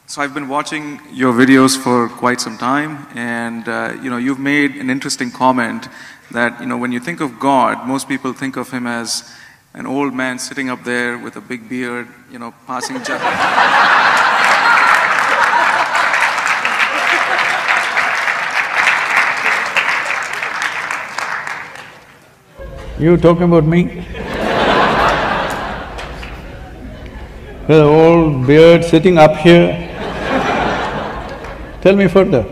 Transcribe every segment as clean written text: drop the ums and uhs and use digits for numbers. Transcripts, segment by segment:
So I've been watching your videos for quite some time, and you've made an interesting comment that when you think of God, most people think of him as an old man sitting up there with a big beard, passing You talking about me? The old beard sitting up here. Tell me further.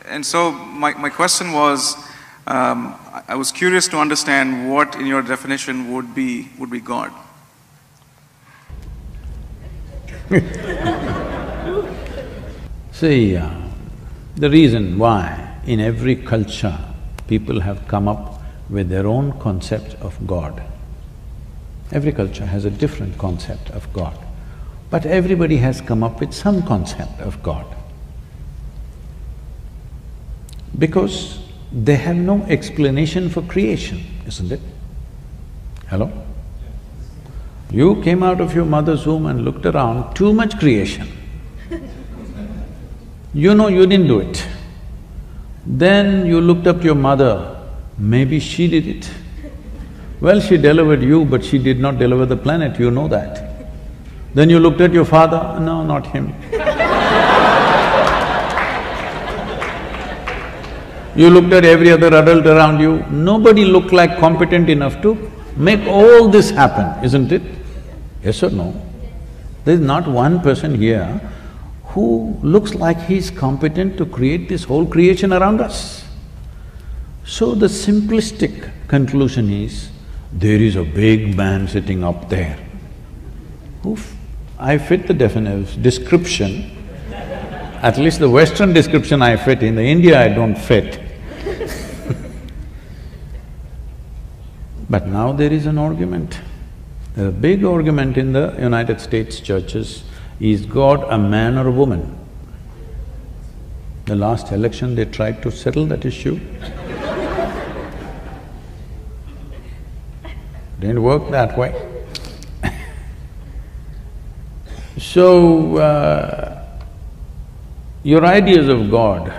And so my question was, I was curious to understand what in your definition would be God. See, the reason why in every culture people have come up with their own concept of God. Every culture has a different concept of God, but everybody has come up with some concept of God. Because they have no explanation for creation, isn't it? Hello? You came out of your mother's womb and looked around, too much creation. You know you didn't do it. Then you looked up to your mother, maybe she did it. Well, she delivered you, but she did not deliver the planet, you know that. Then you looked at your father, no, not him. You looked at every other adult around you, nobody looked like competent enough to make all this happen, isn't it? Yes or no? There's not one person here who looks like he's competent to create this whole creation around us. So the simplistic conclusion is, there is a big man sitting up there. Oof, I fit the description, at least the Western description I fit, in the India I don't fit. But now there is an argument. There's a big argument in the United States churches, is God a man or a woman? The last election they tried to settle that issue. Didn't work that way. So, your ideas of God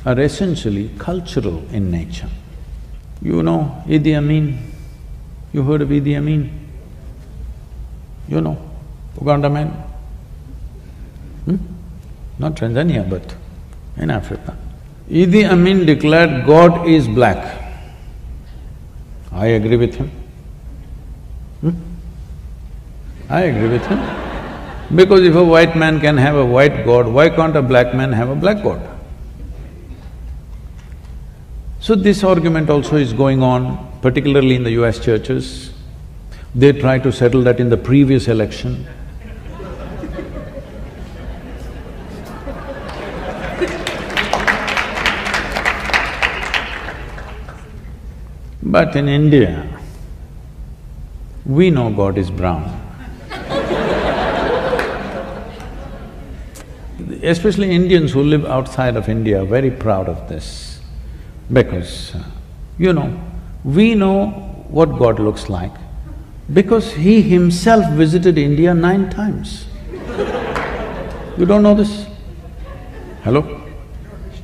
are essentially cultural in nature. You know Idi Amin? You heard of Idi Amin? You know, Uganda man? Not Tanzania, but in Africa. Idi Amin declared God is black. I agree with him. I agree with him. Because if a white man can have a white God, why can't a black man have a black God? So this argument also is going on, particularly in the US churches. They tried to settle that in the previous election. But in India, we know God is brown. Especially Indians who live outside of India are very proud of this, because, we know what God looks like, because He Himself visited India 9 times. You don't know this? Hello?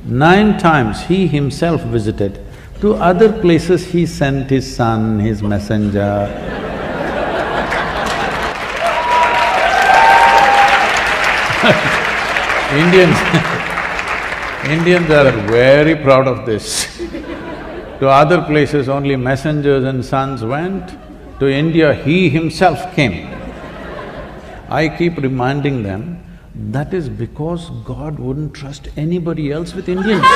9 times He Himself visited. To other places He sent His son, His messenger. Indians are very proud of this. To other places only messengers and sons went, to India He Himself came. I keep reminding them, that is because God wouldn't trust anybody else with Indians.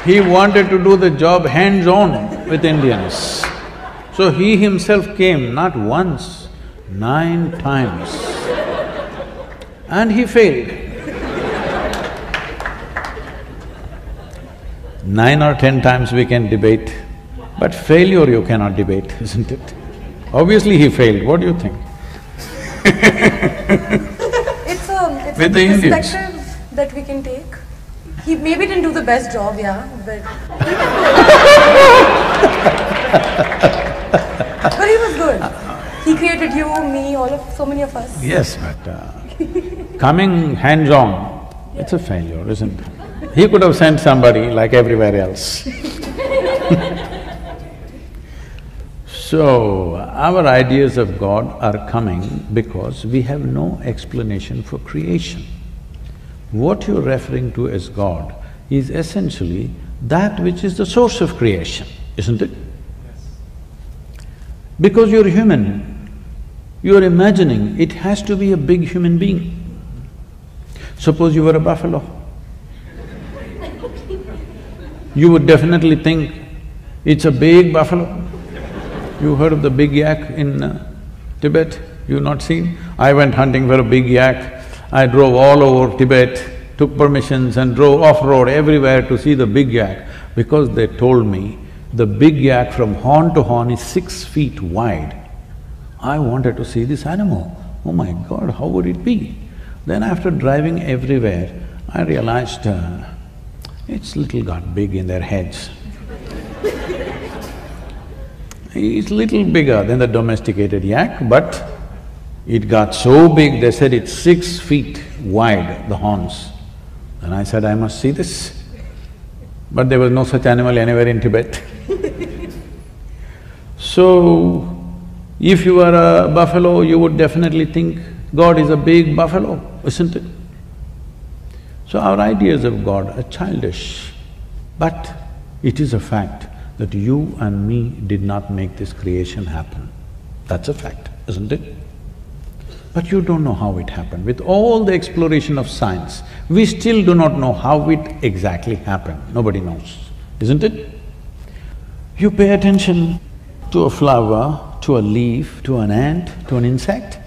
He wanted to do the job hands-on with Indians. So He Himself came not once, 9 times. And He failed. 9 or 10 times we can debate, but failure you cannot debate, isn't it? Obviously He failed, what do you think? It's a perspective that we can take. He maybe didn't do the best job, yeah, but… but he was good. He created you, me, so many of us. Yes, but coming hands-on, it's a failure, isn't it? He could have sent somebody like everywhere else. So, our ideas of God are coming because we have no explanation for creation. What you're referring to as God is essentially that which is the source of creation, isn't it? Because you're human, you're imagining it has to be a big human being. Suppose you were a buffalo. You would definitely think it's a big buffalo. You heard of the big yak in Tibet? You've not seen? I went hunting for a big yak. I drove all over Tibet, took permissions and drove off-road everywhere to see the big yak because they told me the big yak from horn to horn is 6 feet wide. I wanted to see this animal. Oh my God, how would it be? Then after driving everywhere, I realized it's little got big in their heads. It's little bigger than the domesticated yak, but it got so big, they said it's 6 feet wide, the horns. And I said, I must see this. But there was no such animal anywhere in Tibet. So, if you are a buffalo, you would definitely think God is a big buffalo, isn't it? So our ideas of God are childish, but it is a fact that you and me did not make this creation happen. That's a fact, isn't it? But you don't know how it happened. With all the exploration of science, we still do not know how it exactly happened. Nobody knows, isn't it? You pay attention to a flower, to a leaf, to an ant, to an insect.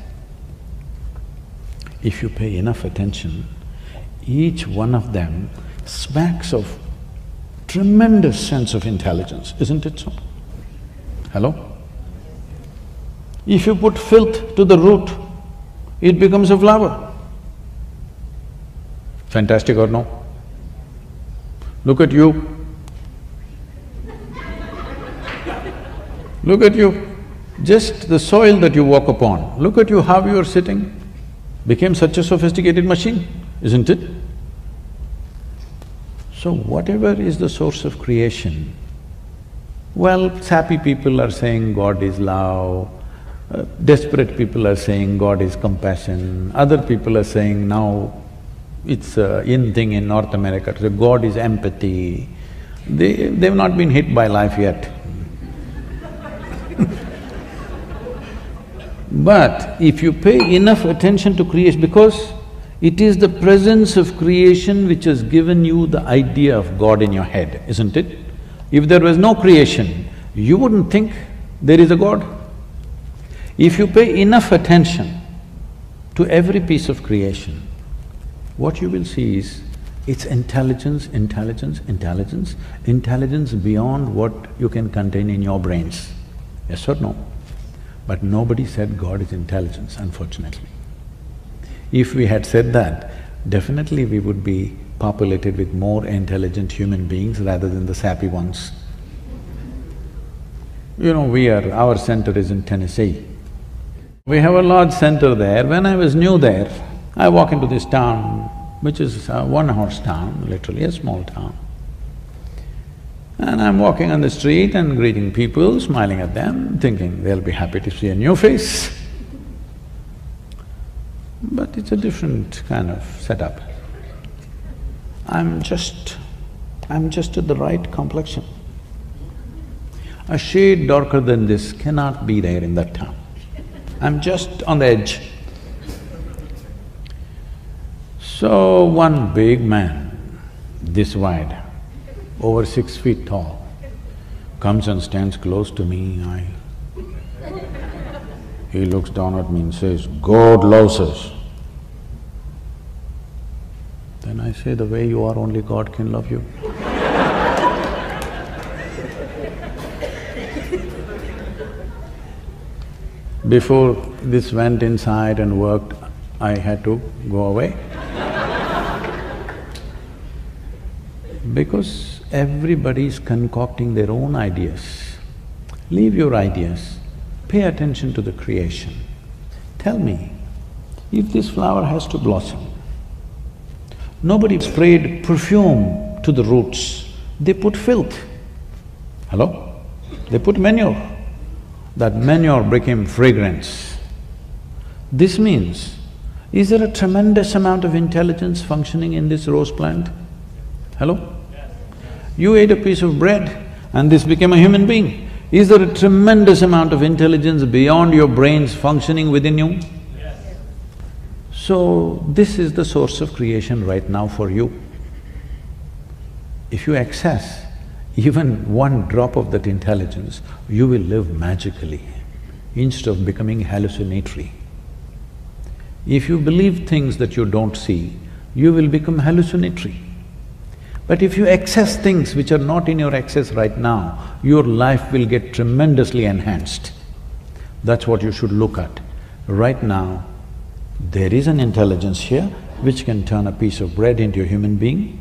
If you pay enough attention, each one of them smacks of tremendous sense of intelligence, isn't it so? Hello? If you put filth to the root, it becomes a flower. Fantastic or no? Look at you. Look at you. Just the soil that you walk upon, look at you how you are sitting, became such a sophisticated machine, isn't it? So whatever is the source of creation, well, sappy people are saying God is love, desperate people are saying God is compassion, other people are saying now it's a in thing in North America, so God is empathy. They've not been hit by life yet. But if you pay enough attention to creation, because it is the presence of creation which has given you the idea of God in your head, isn't it? If there was no creation, you wouldn't think there is a God. If you pay enough attention to every piece of creation, what you will see is it's intelligence, intelligence, intelligence, intelligence beyond what you can contain in your brains. Yes or no? But nobody said God is intelligence, unfortunately. If we had said that, definitely we would be populated with more intelligent human beings rather than the sappy ones. You know, our center is in Tennessee. We have a large center there. When I was new there, I walk into this town, which is a one-horse town, literally a small town. And I'm walking on the street and greeting people, smiling at them, thinking they'll be happy to see a new face. But it's a different kind of setup. I'm just at the right complexion. A shade darker than this cannot be there in that town. I'm just on the edge. So one big man, this wide, over 6 feet tall, comes and stands close to me. He looks down at me and says, God loves us. Then I say, the way you are, only God can love you. Before this went inside and worked, I had to go away. Because everybody is concocting their own ideas. Leave your ideas, pay attention to the creation. Tell me, if this flower has to blossom, nobody sprayed perfume to the roots, they put filth. Hello? They put manure. That manure became fragrance. This means, is there a tremendous amount of intelligence functioning in this rose plant? Hello? You ate a piece of bread and this became a human being. Is there a tremendous amount of intelligence beyond your brains functioning within you? So, this is the source of creation right now for you. If you access even one drop of that intelligence, you will live magically instead of becoming hallucinatory. If you believe things that you don't see, you will become hallucinatory. But if you access things which are not in your access right now, your life will get tremendously enhanced. That's what you should look at. Right now, there is an intelligence here which can turn a piece of bread into a human being.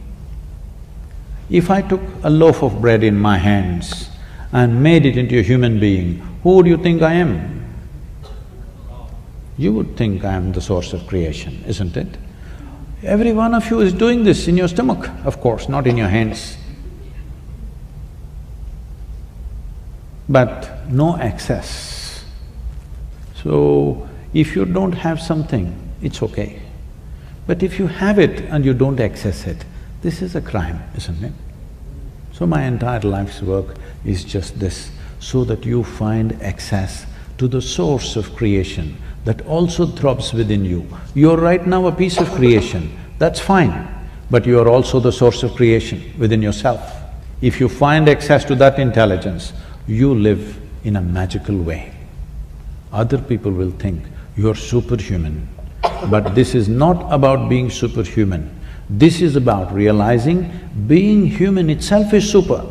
If I took a loaf of bread in my hands and made it into a human being, who would you think I am? You would think I am the source of creation, isn't it? Every one of you is doing this in your stomach, of course, not in your hands. But no access. So, if you don't have something, it's okay. But if you have it and you don't access it, this is a crime, isn't it? So my entire life's work is just this, so that you find access to the source of creation that also throbs within you. You're right now a piece of creation, that's fine, but you are also the source of creation within yourself. If you find access to that intelligence, you live in a magical way. Other people will think you're superhuman, but this is not about being superhuman. This is about realizing being human itself is super.